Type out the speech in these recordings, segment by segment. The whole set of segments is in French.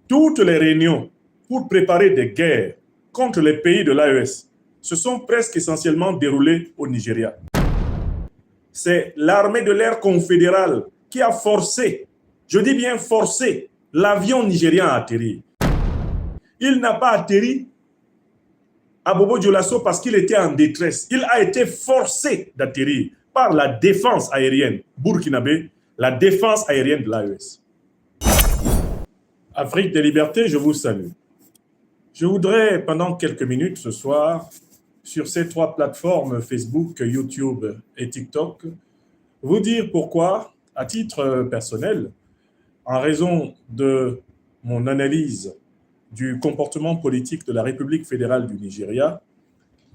Toutes les réunions pour préparer des guerres contre les pays de l'AES se sont presque essentiellement déroulées au Nigeria. C'est l'armée de l'air confédérale qui a forcé, je dis bien forcé, l'avion nigérien à atterrir. Il n'a pas atterri à Bobo Dioulasso parce qu'il était en détresse. Il a été forcé d'atterrir par la défense aérienne burkinabé, la défense aérienne de l'AES. Afrique des libertés, je vous salue. Je voudrais, pendant quelques minutes ce soir, sur ces 3 plateformes, Facebook, YouTube et TikTok, vous dire pourquoi, à titre personnel, en raison de mon analyse du comportement politique de la République fédérale du Nigeria,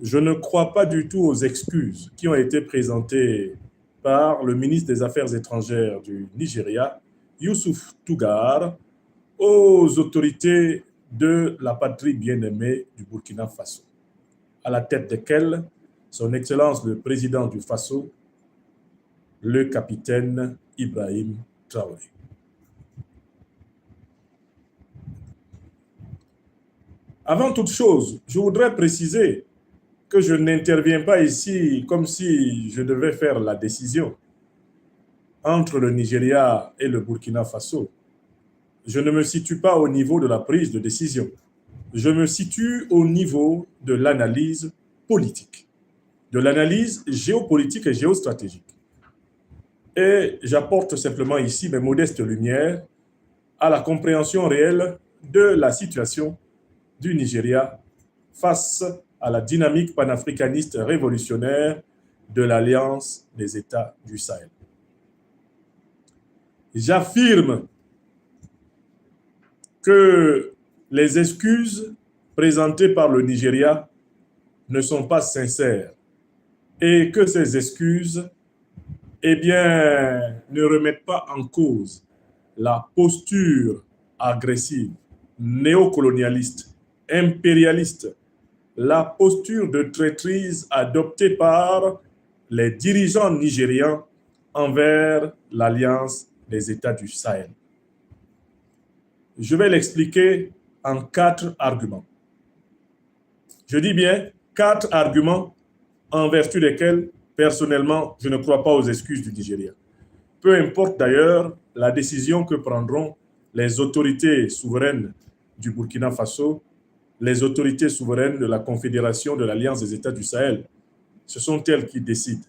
je ne crois pas du tout aux excuses qui ont été présentées par le ministre des Affaires étrangères du Nigeria, Youssouf Tougar, aux autorités de la patrie bien-aimée du Burkina Faso, à la tête desquelles son Excellence le président du Faso, le capitaine Ibrahim Traoré. Avant toute chose, je voudrais préciser que je n'interviens pas ici comme si je devais faire la décision entre le Nigeria et le Burkina Faso. Je ne me situe pas au niveau de la prise de décision. Je me situe au niveau de l'analyse politique, de l'analyse géopolitique et géostratégique. Et j'apporte simplement ici mes modestes lumières à la compréhension réelle de la situation du Nigeria face à la dynamique panafricaniste révolutionnaire de l'Alliance des États du Sahel. J'affirme que les excuses présentées par le Nigeria ne sont pas sincères et que ces excuses ne remettent pas en cause la posture agressive, néocolonialiste, impérialiste, la posture de traîtrise adoptée par les dirigeants nigérians envers l'Alliance des États du Sahel. Je vais l'expliquer en 4 arguments. Je dis bien 4 arguments en vertu desquels, personnellement, je ne crois pas aux excuses du Nigeria. Peu importe d'ailleurs la décision que prendront les autorités souveraines du Burkina Faso, les autorités souveraines de la Confédération de l'Alliance des États du Sahel. Ce sont elles qui décident.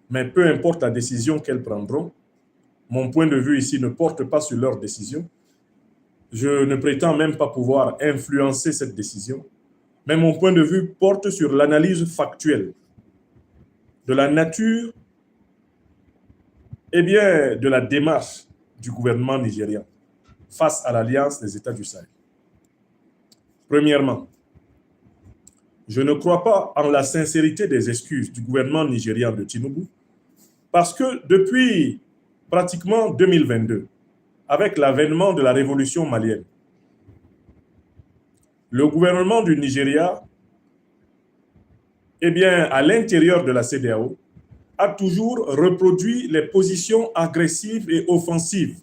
Mais peu importe la décision qu'elles prendront, mon point de vue ici ne porte pas sur leur décision. Je ne prétends même pas pouvoir influencer cette décision, mais mon point de vue porte sur l'analyse factuelle de la nature de la démarche du gouvernement nigérien face à l'Alliance des États du Sahel. Premièrement, je ne crois pas en la sincérité des excuses du gouvernement nigérien de Tinubu parce que depuis pratiquement 2022, avec l'avènement de la révolution malienne, le gouvernement du Nigeria, à l'intérieur de la CEDEAO, a toujours reproduit les positions agressives et offensives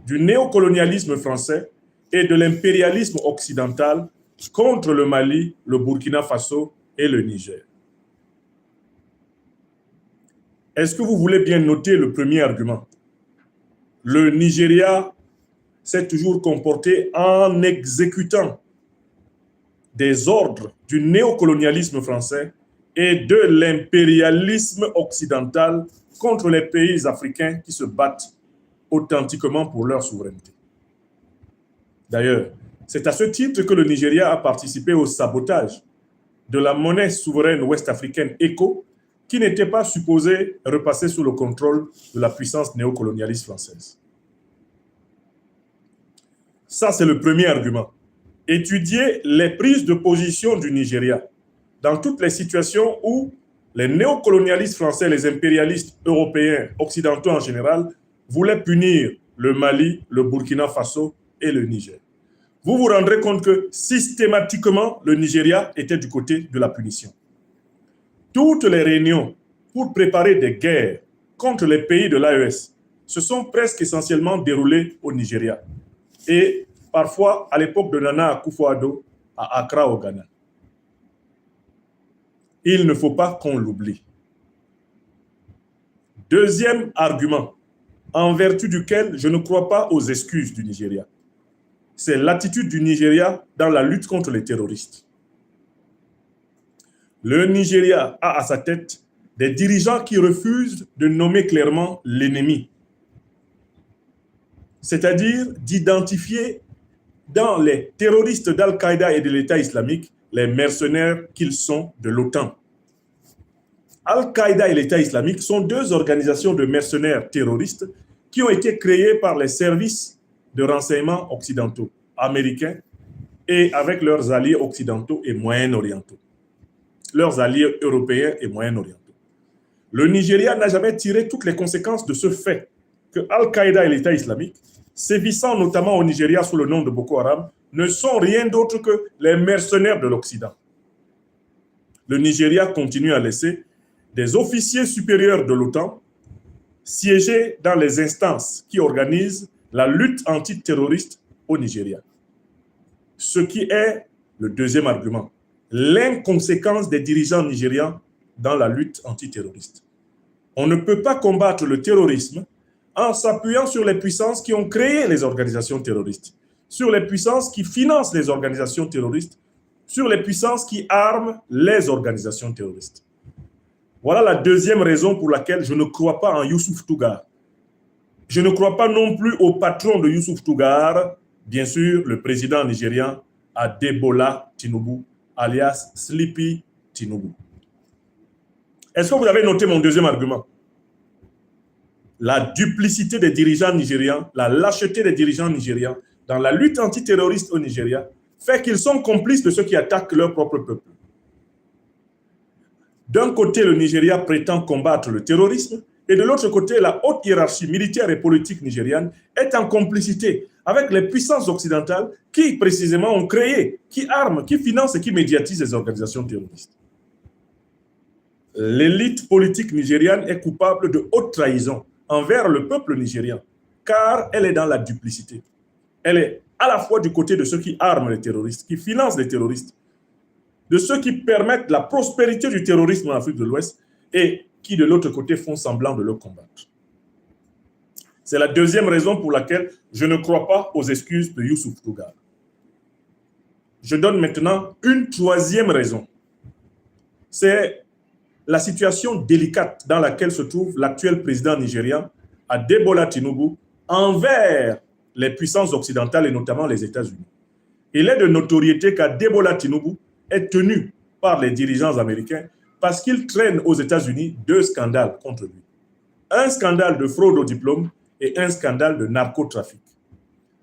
du néocolonialisme français et de l'impérialisme occidental contre le Mali, le Burkina Faso et le Niger. Est-ce que vous voulez bien noter le premier argument? Le Nigeria s'est toujours comporté en exécutant des ordres du néocolonialisme français et de l'impérialisme occidental contre les pays africains qui se battent authentiquement pour leur souveraineté. D'ailleurs, c'est à ce titre que le Nigeria a participé au sabotage de la monnaie souveraine ouest-africaine ECO, qui n'était pas supposée repasser sous le contrôle de la puissance néocolonialiste française. Ça, c'est le premier argument. Étudier les prises de position du Nigeria dans toutes les situations où les néocolonialistes français, les impérialistes européens, occidentaux en général, voulaient punir le Mali, le Burkina Faso et le Niger. Vous vous rendrez compte que systématiquement, le Nigeria était du côté de la punition. Toutes les réunions pour préparer des guerres contre les pays de l'AES se sont presque essentiellement déroulées au Nigeria. et parfois à l'époque de Nana Akufo-Addo à Accra au Ghana. Il ne faut pas qu'on l'oublie. Deuxième argument, en vertu duquel je ne crois pas aux excuses du Nigeria, c'est l'attitude du Nigeria dans la lutte contre les terroristes. Le Nigeria a à sa tête des dirigeants qui refusent de nommer clairement l'ennemi, c'est-à-dire d'identifier dans les terroristes d'Al-Qaïda et de l'État islamique les mercenaires qu'ils sont de l'OTAN. Al-Qaïda et l'État islamique sont deux organisations de mercenaires terroristes qui ont été créées par les services de renseignement occidentaux, américains, et avec leurs alliés occidentaux et moyen-orientaux, leurs alliés européens et moyen-orientaux. Le Nigeria n'a jamais tiré toutes les conséquences de ce fait que Al-Qaïda et l'État islamique, sévissant notamment au Nigeria sous le nom de Boko Haram, ne sont rien d'autre que les mercenaires de l'Occident. Le Nigeria continue à laisser des officiers supérieurs de l'OTAN siéger dans les instances qui organisent la lutte antiterroriste au Nigeria. Ce qui est le deuxième argument, l'inconséquence des dirigeants nigérians dans la lutte antiterroriste. On ne peut pas combattre le terrorisme en s'appuyant sur les puissances qui ont créé les organisations terroristes, sur les puissances qui financent les organisations terroristes, sur les puissances qui arment les organisations terroristes. Voilà la deuxième raison pour laquelle je ne crois pas en Youssouf Tougar. Je ne crois pas non plus au patron de Youssouf Tougar, bien sûr, le président nigérian Adebola Tinubu, alias Sleepy Tinubu. Est-ce que vous avez noté mon deuxième argument? La duplicité des dirigeants nigérians, la lâcheté des dirigeants nigérians dans la lutte antiterroriste au Nigeria fait qu'ils sont complices de ceux qui attaquent leur propre peuple. D'un côté, le Nigeria prétend combattre le terrorisme et de l'autre côté, la haute hiérarchie militaire et politique nigériane est en complicité avec les puissances occidentales qui, précisément, ont créé, qui arment, qui financent et qui médiatisent les organisations terroristes. L'élite politique nigériane est coupable de haute trahison envers le peuple nigérien, car elle est dans la duplicité. Elle est à la fois du côté de ceux qui arment les terroristes, qui financent les terroristes, de ceux qui permettent la prospérité du terrorisme en Afrique de l'Ouest et qui, de l'autre côté, font semblant de le combattre. C'est la deuxième raison pour laquelle je ne crois pas aux excuses de Youssouf Tougar. Je donne maintenant une troisième raison. C'est la situation délicate dans laquelle se trouve l'actuel président nigérian, Adebola Tinubu, envers les puissances occidentales et notamment les États-Unis. Il est de notoriété qu'Adebola Tinubu est tenu par les dirigeants américains parce qu'il traîne aux États-Unis deux scandales contre lui. Un scandale de fraude au diplôme et un scandale de narcotrafic.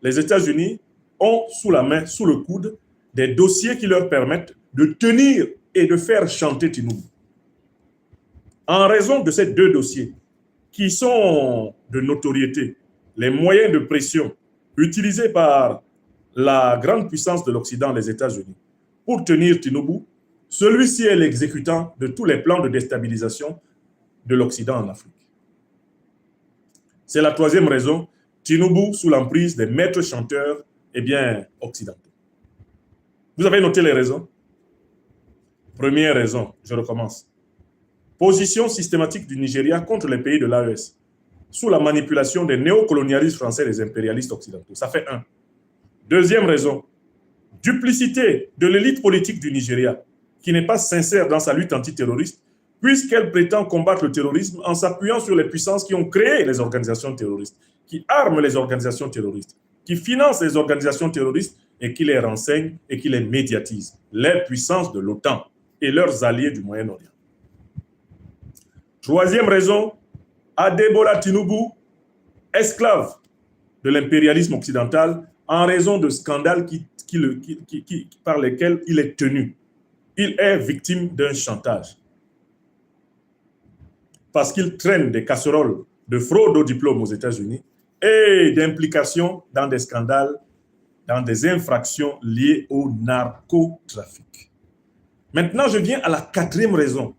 Les États-Unis ont sous la main, sous le coude, des dossiers qui leur permettent de tenir et de faire chanter Tinubu. En raison de ces deux dossiers, qui sont de notoriété, les moyens de pression utilisés par la grande puissance de l'Occident, les États-Unis, pour tenir Tinubu, celui-ci est l'exécutant de tous les plans de déstabilisation de l'Occident en Afrique. C'est la troisième raison, Tinubu sous l'emprise des maîtres chanteurs occidentaux. Vous avez noté les raisons? Première raison, je recommence. Position systématique du Nigeria contre les pays de l'AES, sous la manipulation des néocolonialistes français et des impérialistes occidentaux. Ça fait un. Deuxième raison, duplicité de l'élite politique du Nigeria, qui n'est pas sincère dans sa lutte antiterroriste, puisqu'elle prétend combattre le terrorisme en s'appuyant sur les puissances qui ont créé les organisations terroristes, qui arment les organisations terroristes, qui financent les organisations terroristes et qui les renseignent et qui les médiatisent. Les puissances de l'OTAN et leurs alliés du Moyen-Orient. Troisième raison, Adebola Tinubu, esclave de l'impérialisme occidental en raison de scandales par lesquels il est tenu. Il est victime d'un chantage. Parce qu'il traîne des casseroles de fraude au diplôme aux États-Unis et d'implication dans des scandales, dans des infractions liées au narcotrafic. Maintenant, je viens à la quatrième raison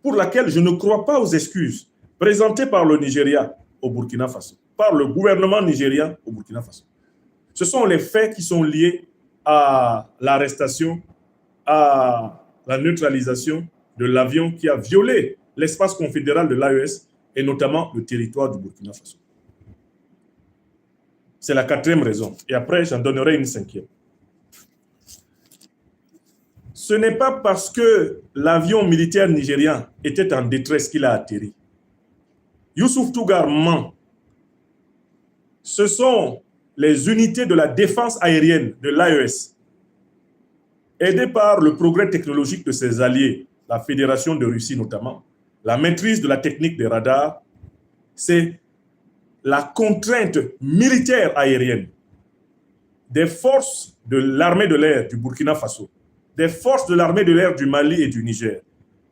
pour laquelle je ne crois pas aux excuses présentées par le Nigeria au Burkina Faso, par le gouvernement nigérien au Burkina Faso. Ce sont les faits qui sont liés à l'arrestation, à la neutralisation de l'avion qui a violé l'espace confédéral de l'AES et notamment le territoire du Burkina Faso. C'est la quatrième raison. Et après, j'en donnerai une cinquième. Ce n'est pas parce que l'avion militaire nigérian était en détresse qu'il a atterri. Youssouf Tougar ment. Ce sont les unités de la défense aérienne de l'AES, aidées par le progrès technologique de ses alliés, la Fédération de Russie notamment, la maîtrise de la technique des radars, c'est la contrainte militaire aérienne des forces de l'armée de l'air du Burkina Faso, des forces de l'armée de l'air du Mali et du Niger.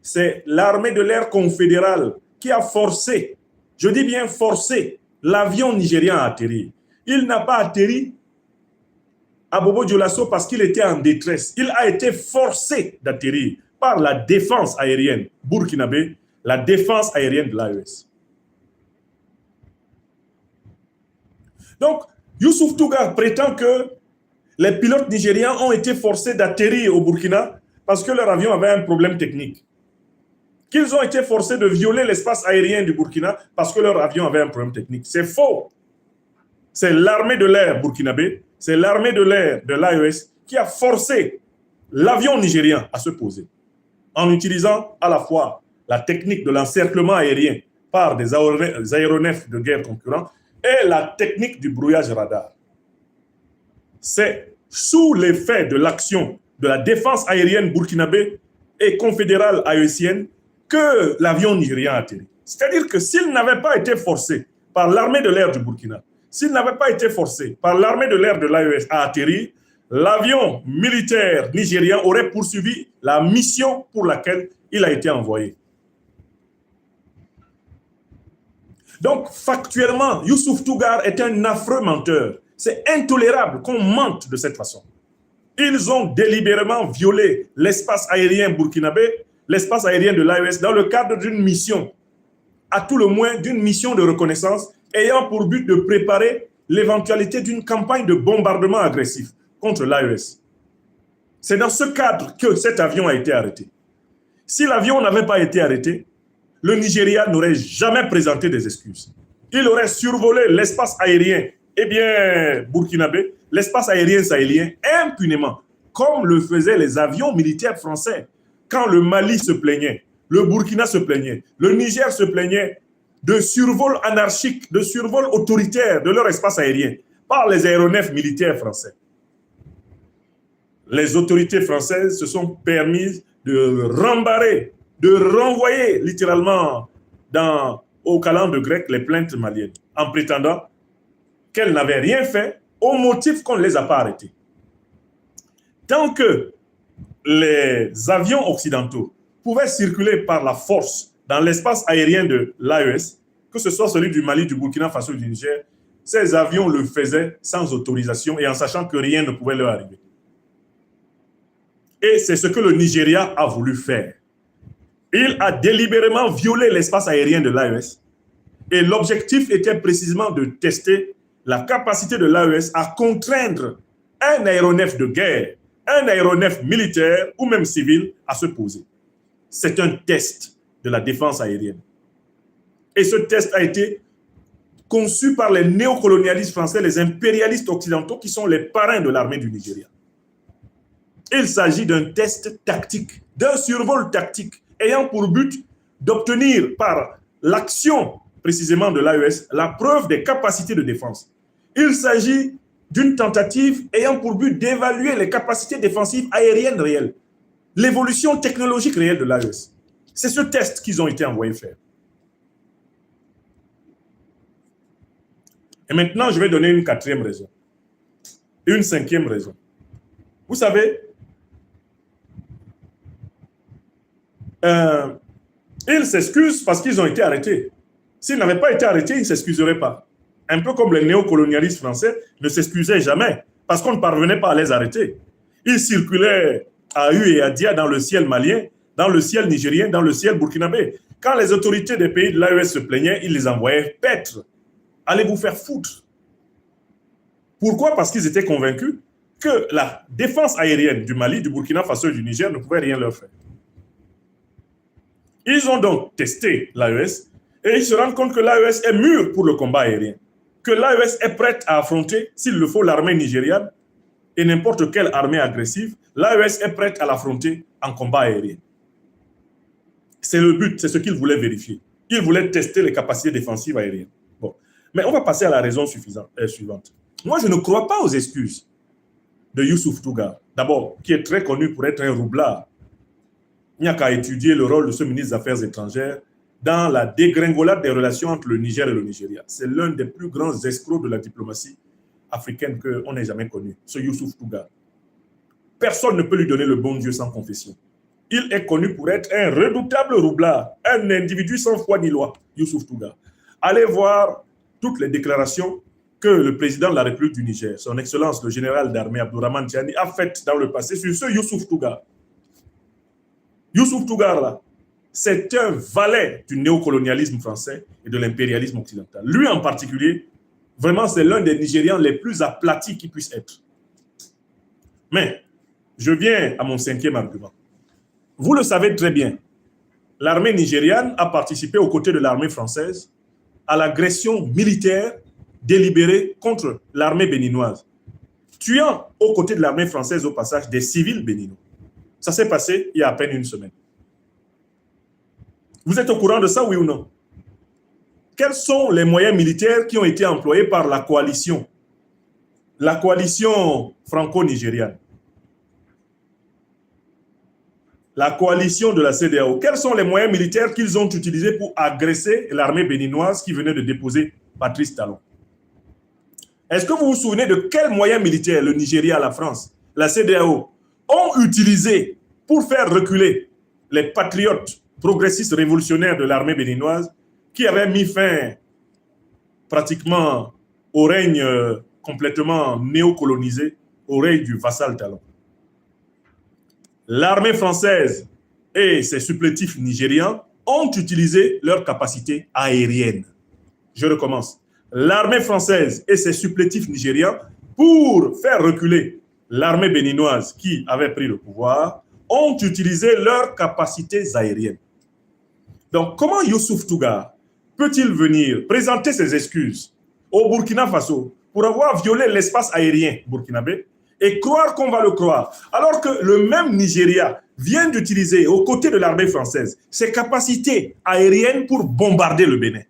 C'est l'armée de l'air confédérale qui a forcé, je dis bien forcé, l'avion nigérien à atterrir. Il n'a pas atterri à Bobo Dioulasso parce qu'il était en détresse. Il a été forcé d'atterrir par la défense aérienne burkinabé, la défense aérienne de l'AES. Donc, Youssouf Tougar prétend que les pilotes nigériens ont été forcés d'atterrir au Burkina parce que leur avion avait un problème technique. Qu'ils ont été forcés de violer l'espace aérien du Burkina parce que leur avion avait un problème technique. C'est faux. C'est l'armée de l'air burkinabé, c'est l'armée de l'air de l'AES qui a forcé l'avion nigérien à se poser en utilisant à la fois la technique de l'encerclement aérien par des aéronefs de guerre concurrents et la technique du brouillage radar. C'est sous l'effet de l'action de la défense aérienne burkinabé et confédérale aécienne que l'avion nigérien a atterri. C'est-à-dire que s'il n'avait pas été forcé par l'armée de l'air du Burkina, s'il n'avait pas été forcé par l'armée de l'air de l'AES à atterrir, l'avion militaire nigérien aurait poursuivi la mission pour laquelle il a été envoyé. Donc, factuellement, Youssouf Tougar est un affreux menteur. C'est intolérable qu'on mente de cette façon. Ils ont délibérément violé l'espace aérien burkinabé, l'espace aérien de l'AES, dans le cadre d'une mission, à tout le moins d'une mission de reconnaissance, ayant pour but de préparer l'éventualité d'une campagne de bombardement agressif contre l'AES. C'est dans ce cadre que cet avion a été arrêté. Si l'avion n'avait pas été arrêté, le Nigeria n'aurait jamais présenté des excuses. Il aurait survolé l'espace aérien, burkinabé, l'espace aérien sahélien, impunément, comme le faisaient les avions militaires français. Quand le Mali se plaignait, le Burkina se plaignait, le Niger se plaignait de survol anarchique, de survol autoritaire de leur espace aérien par les aéronefs militaires français. Les autorités françaises se sont permises de rembarrer, de renvoyer littéralement au calendes grec les plaintes maliennes, en prétendant qu'elles n'avaient rien fait au motif qu'on ne les a pas arrêtées. Tant que les avions occidentaux pouvaient circuler par la force dans l'espace aérien de l'AES, que ce soit celui du Mali, du Burkina Faso, du Niger, ces avions le faisaient sans autorisation et en sachant que rien ne pouvait leur arriver. Et c'est ce que le Nigeria a voulu faire. Il a délibérément violé l'espace aérien de l'AES et l'objectif était précisément de tester la capacité de l'AES à contraindre un aéronef de guerre, un aéronef militaire ou même civil à se poser. C'est un test de la défense aérienne. Et ce test a été conçu par les néocolonialistes français, les impérialistes occidentaux qui sont les parrains de l'armée du Nigeria. Il s'agit d'un test tactique, d'un survol tactique, ayant pour but d'obtenir par l'action précisément de l'AES la preuve des capacités de défense. Il s'agit d'une tentative ayant pour but d'évaluer les capacités défensives aériennes réelles, l'évolution technologique réelle de l'AES. C'est ce test qu'ils ont été envoyés faire. Et maintenant, je vais donner une quatrième raison. Et une cinquième raison. Vous savez, ils s'excusent parce qu'ils ont été arrêtés. S'ils n'avaient pas été arrêtés, ils ne s'excuseraient pas. Un peu comme les néocolonialistes français ne s'excusaient jamais parce qu'on ne parvenait pas à les arrêter. Ils circulaient à U et à Dia dans le ciel malien, dans le ciel nigérien, dans le ciel burkinabé. Quand les autorités des pays de l'AES se plaignaient, ils les envoyaient paître. Allez vous faire foutre. Pourquoi? Parce qu'ils étaient convaincus que la défense aérienne du Mali, du Burkina Faso et du Niger ne pouvait rien leur faire. Ils ont donc testé l'AES et ils se rendent compte que l'AES est mûre pour le combat aérien, que l'AES est prête à affronter, s'il le faut, l'armée nigériane et n'importe quelle armée agressive. L'AES est prête à l'affronter en combat aérien. C'est le but, c'est ce qu'ils voulaient vérifier. Ils voulaient tester les capacités défensives aériennes. Bon. Mais on va passer à la raison suivante. Moi, je ne crois pas aux excuses de Youssouf Tougar, d'abord, qui est très connu pour être un roublard. Il n'y a qu'à étudier le rôle de ce ministre des Affaires étrangères dans la dégringolade des relations entre le Niger et le Nigeria. C'est l'un des plus grands escrocs de la diplomatie africaine qu'on ait jamais connu, ce Youssouf Tougar. Personne ne peut lui donner le bon Dieu sans confession. Il est connu pour être un redoutable roublard, un individu sans foi ni loi, Youssouf Tougar. Allez voir toutes les déclarations que le président de la République du Niger, son Excellence le général d'armée Abdourahmane Tiani, a faites dans le passé sur ce Youssouf Tougar. Youssouf Tougar, là, c'est un valet du néocolonialisme français et de l'impérialisme occidental. Lui en particulier, vraiment, c'est l'un des Nigérians les plus aplatis qui puissent être. Mais, je viens à mon 5e argument. Vous le savez très bien, l'armée nigériane a participé aux côtés de l'armée française à l'agression militaire délibérée contre l'armée béninoise, tuant aux côtés de l'armée française au passage des civils béninois. Ça s'est passé il y a à peine une semaine. Vous êtes au courant de ça, oui ou non? Quels sont les moyens militaires qui ont été employés par la coalition franco-nigériane? La coalition de la CEDEAO, quels sont les moyens militaires qu'ils ont utilisés pour agresser l'armée béninoise qui venait de déposer Patrice Talon? Est-ce que vous vous souvenez de quels moyens militaires le Nigeria, la France, la CEDEAO ont utilisé pour faire reculer les patriotes progressistes révolutionnaires de l'armée béninoise qui avaient mis fin pratiquement au règne complètement néocolonisé, au règne du vassal Talon? L'armée française et ses supplétifs nigérians ont utilisé leurs capacités aériennes. Je recommence. L'armée française et ses supplétifs nigérians, pour faire reculer l'armée béninoise qui avait pris le pouvoir, ont utilisé leurs capacités aériennes. Donc, comment Youssouf Tougar peut-il venir présenter ses excuses au Burkina Faso pour avoir violé l'espace aérien burkinabé et croire qu'on va le croire, alors que le même Nigeria vient d'utiliser, aux côtés de l'armée française, ses capacités aériennes pour bombarder le Bénin?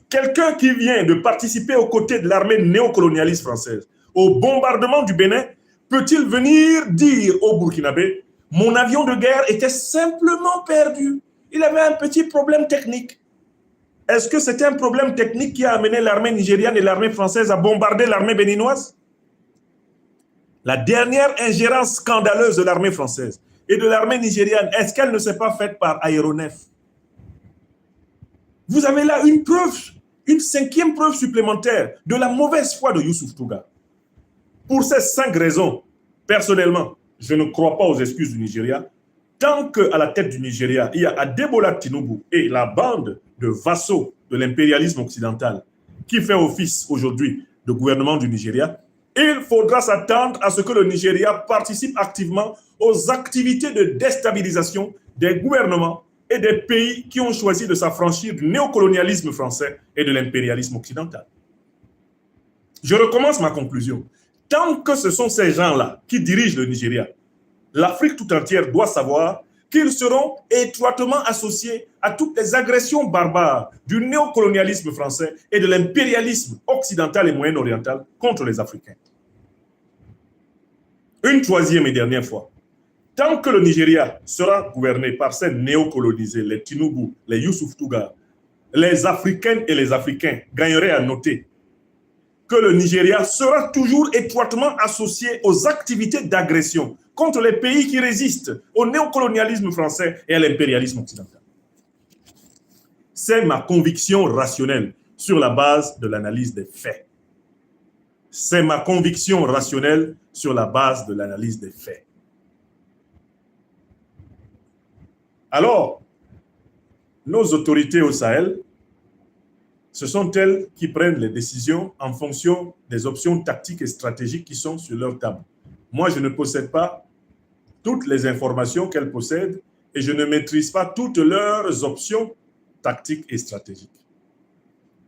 Quelqu'un qui vient de participer aux côtés de l'armée néocolonialiste française au bombardement du Bénin, peut-il venir dire aux Burkinabés, mon avion de guerre était simplement perdu, il avait un petit problème technique? Est-ce que c'était un problème technique qui a amené l'armée nigériane et l'armée française à bombarder l'armée béninoise? La dernière ingérence scandaleuse de l'armée française et de l'armée nigériane, est-ce qu'elle ne s'est pas faite par aéronef? Vous avez là une preuve, une 5e preuve supplémentaire de la mauvaise foi de Youssouf Tougar. Pour ces 5 raisons, personnellement, je ne crois pas aux excuses du Nigeria. Tant qu'à la tête du Nigeria, il y a Adebola Tinubu et la bande de vassaux de l'impérialisme occidental qui fait office aujourd'hui de gouvernement du Nigeria, il faudra s'attendre à ce que le Nigeria participe activement aux activités de déstabilisation des gouvernements et des pays qui ont choisi de s'affranchir du néocolonialisme français et de l'impérialisme occidental. Je recommence ma conclusion. Tant que ce sont ces gens-là qui dirigent le Nigeria, l'Afrique tout entière doit savoir qu'ils seront étroitement associés à toutes les agressions barbares du néocolonialisme français et de l'impérialisme occidental et moyen-oriental contre les Africains. Une 3e et dernière fois, tant que le Nigeria sera gouverné par ces néocolonisés, les Tinubu, les Youssouf Tougar, les Africaines et les Africains gagneraient à noter que le Nigeria sera toujours étroitement associé aux activités d'agression contre les pays qui résistent au néocolonialisme français et à l'impérialisme occidental. C'est ma conviction rationnelle sur la base de l'analyse des faits. C'est ma conviction rationnelle sur la base de l'analyse des faits. Alors, nos autorités au Sahel ce sont elles qui prennent les décisions en fonction des options tactiques et stratégiques qui sont sur leur table. Moi, je ne possède pas toutes les informations qu'elles possèdent et je ne maîtrise pas toutes leurs options tactiques et stratégiques.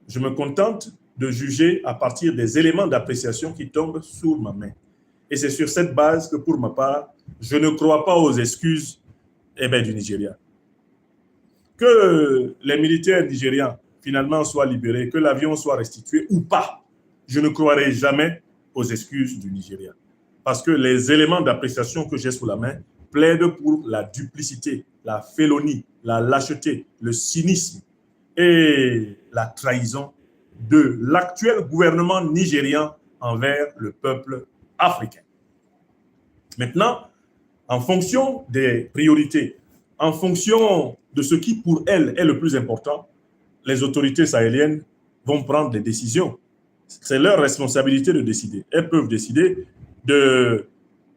Je me contente de juger à partir des éléments d'appréciation qui tombent sur ma main. Et c'est sur cette base que, pour ma part, je ne crois pas aux excuses du Nigeria. Que les militaires nigérians finalement soient libérés, que l'avion soit restitué ou pas, je ne croirai jamais aux excuses du Nigeria. Parce que les éléments d'appréciation que j'ai sous la main plaident pour la duplicité, la félonie, la lâcheté, le cynisme et la trahison de l'actuel gouvernement nigérian envers le peuple africain. Maintenant, en fonction des priorités, en fonction de ce qui pour elles est le plus important, les autorités sahéliennes vont prendre des décisions. C'est leur responsabilité de décider. Elles peuvent décider de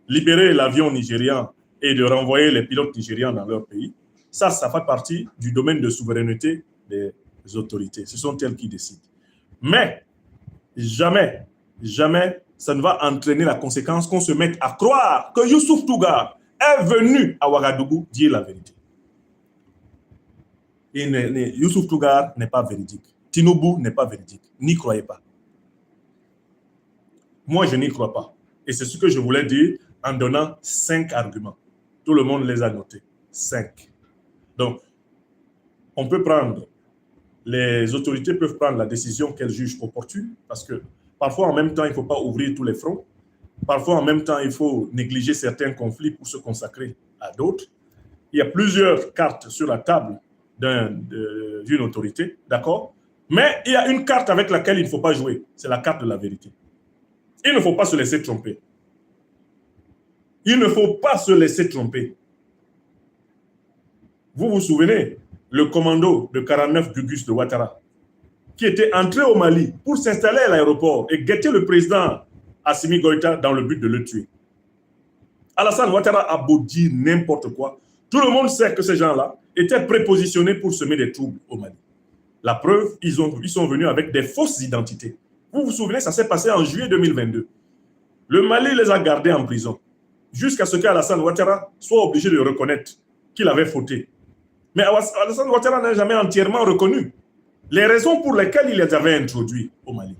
libérer l'avion nigérian et de renvoyer les pilotes nigérians dans leur pays. Ça fait partie du domaine de souveraineté des autorités. Ce sont elles qui décident. Mais jamais, ça ne va entraîner la conséquence qu'on se mette à croire que Youssouf Tougar est venu à Ouagadougou dire la vérité. Youssouf Tougar n'est pas véridique. Tinubu n'est pas véridique. N'y croyez pas. Moi, je n'y crois pas. Et c'est ce que je voulais dire en donnant 5 arguments. Tout le monde les a notés. 5. Donc, on peut prendre, les autorités peuvent prendre la décision qu'elles jugent opportune, parce que parfois, en même temps, il ne faut pas ouvrir tous les fronts. Parfois, en même temps, il faut négliger certains conflits pour se consacrer à d'autres. Il y a plusieurs cartes sur la table d'une autorité, d'accord? Mais il y a une carte avec laquelle il ne faut pas jouer. C'est la carte de la vérité. Il ne faut pas se laisser tromper. Il ne faut pas se laisser tromper. Vous vous souvenez, le commando de 49 Gugus de Ouattara, qui était entré au Mali pour s'installer à l'aéroport et guetter le président Assimi Goïta dans le but de le tuer. Alassane Ouattara a beau dire n'importe quoi. Tout le monde sait que ces gens-là étaient prépositionnés pour semer des troubles au Mali. La preuve, ils sont venus avec des fausses identités. Vous vous souvenez, ça s'est passé en juillet 2022. Le Mali les a gardés en prison jusqu'à ce qu'Alassane Ouattara soit obligé de reconnaître qu'il avait fauté. Mais Alassane Ouattara n'a jamais entièrement reconnu les raisons pour lesquelles il les avait introduits au Mali,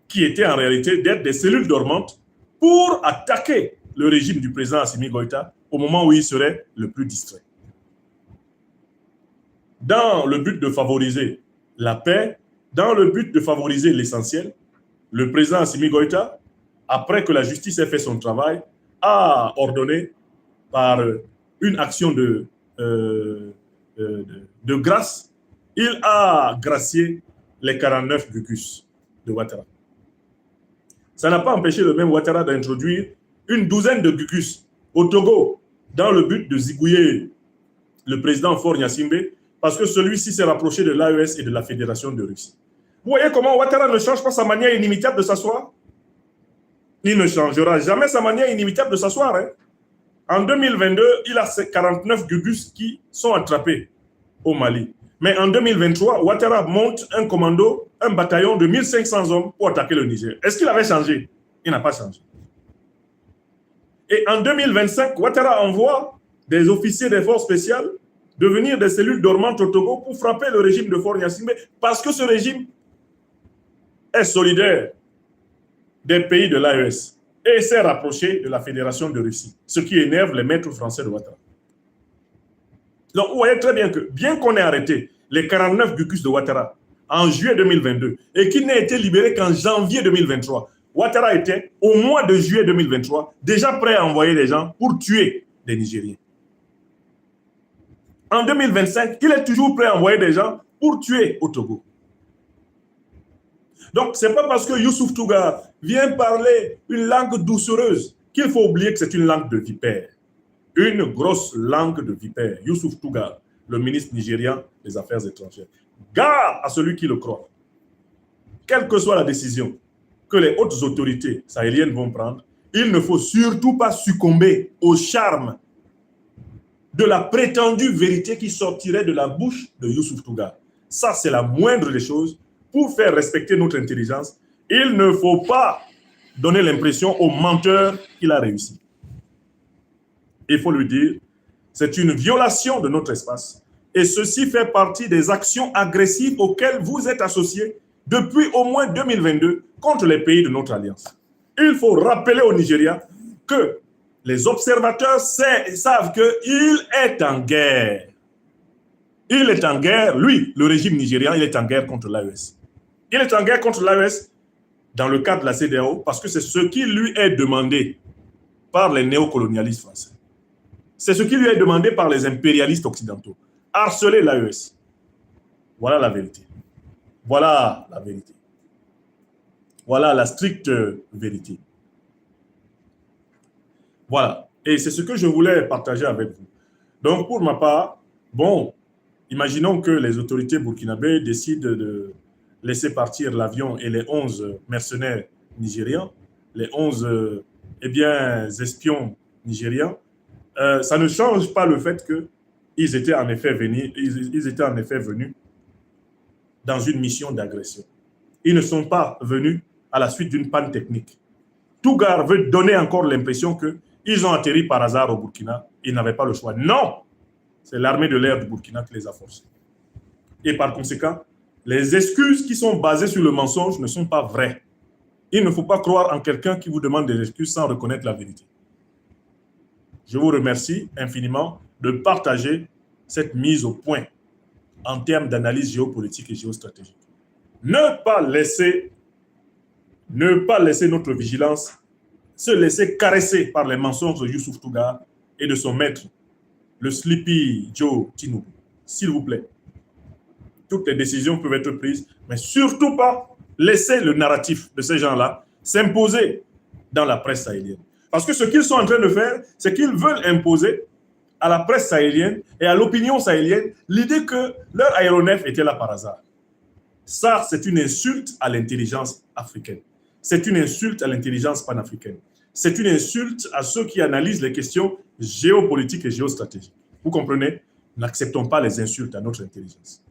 qui étaient en réalité d'être des cellules dormantes pour attaquer le régime du président Assimi Goïta au moment où il serait le plus distrait. Dans le but de favoriser la paix, dans le but de favoriser l'essentiel, le président Assimi Goïta, après que la justice ait fait son travail, a ordonné par une action de grâce, il a gracié les 49 Gugus de Ouattara. Ça n'a pas empêché le même Ouattara d'introduire une douzaine de Gugus au Togo dans le but de zigouiller le président Faure Gnassingbé parce que celui-ci s'est rapproché de l'AES et de la Fédération de Russie. Vous voyez comment Ouattara ne change pas sa manière inimitable de s'asseoir? Il ne changera jamais sa manière inimitable de s'asseoir. Hein? En 2022, il a 49 Gugus qui sont attrapés au Mali. Mais en 2023, Ouattara monte un commando, un bataillon de 1500 hommes pour attaquer le Niger. Est-ce qu'il avait changé? Il n'a pas changé. Et en 2025, Ouattara envoie des officiers des forces spéciales devenir des cellules dormantes au Togo pour frapper le régime de Faure Gnassingbé parce que ce régime est solidaire des pays de l'AES et s'est rapproché de la Fédération de Russie, ce qui énerve les maîtres français de Ouattara. Donc, vous voyez très bien que, bien qu'on ait arrêté les 49 Gugus de Ouattara en juillet 2022 et qu'il n'ait été libéré qu'en janvier 2023, Ouattara était, au mois de juillet 2023, déjà prêt à envoyer des gens pour tuer des Nigériens. En 2025, il est toujours prêt à envoyer des gens pour tuer au Togo. Donc, ce n'est pas parce que Youssouf Tougar vient parler une langue doucereuse qu'il faut oublier que c'est une langue de vipère. Une grosse langue de vipère. Youssouf Tougar, le ministre nigérian des Affaires étrangères. Gare à celui qui le croit. Quelle que soit la décision que les hautes autorités sahéliennes vont prendre, il ne faut surtout pas succomber au charme de la prétendue vérité qui sortirait de la bouche de Youssouf Tougar. Ça, c'est la moindre des choses pour faire respecter notre intelligence, il ne faut pas donner l'impression au menteur qu'il a réussi. Il faut lui dire, c'est une violation de notre espace et ceci fait partie des actions agressives auxquelles vous êtes associés depuis au moins 2022 contre les pays de notre alliance. Il faut rappeler au Nigeria que les observateurs savent qu'il est en guerre. Il est en guerre, lui, le régime nigérian, il est en guerre contre l'AES. Il est en guerre contre l'AES dans le cadre de la CEDEAO parce que c'est ce qui lui est demandé par les néocolonialistes français. C'est ce qui lui est demandé par les impérialistes occidentaux. Harceler l'AES. Voilà la vérité. Voilà la vérité. Voilà la stricte vérité. Voilà. Et c'est ce que je voulais partager avec vous. Donc, pour ma part, bon, imaginons que les autorités burkinabées décident de laisser partir l'avion et les 11 mercenaires nigérians, les 11 espions nigérians. Ça ne change pas le fait qu'ils étaient en effet venus dans une mission d'agression. Ils ne sont pas venus à la suite d'une panne technique. Tougar veut donner encore l'impression qu'ils ont atterri par hasard au Burkina. Ils n'avaient pas le choix. Non! C'est l'armée de l'air du Burkina qui les a forcés. Et par conséquent, les excuses qui sont basées sur le mensonge ne sont pas vraies. Il ne faut pas croire en quelqu'un qui vous demande des excuses sans reconnaître la vérité. Je vous remercie infiniment de partager cette mise au point en termes d'analyse géopolitique et géostratégique. Ne pas laisser notre vigilance se laisser caresser par les mensonges de Youssouf Tougar et de son maître, le Sleepy Joe Tinubu. S'il vous plaît. Toutes les décisions peuvent être prises, mais surtout pas laisser le narratif de ces gens-là s'imposer dans la presse sahélienne. Parce que ce qu'ils sont en train de faire, c'est qu'ils veulent imposer à la presse sahélienne et à l'opinion sahélienne l'idée que leur aéronef était là par hasard. Ça, c'est une insulte à l'intelligence africaine. C'est une insulte à l'intelligence panafricaine. C'est une insulte à ceux qui analysent les questions géopolitiques et géostratégiques. Vous comprenez? N'acceptons pas les insultes à notre intelligence.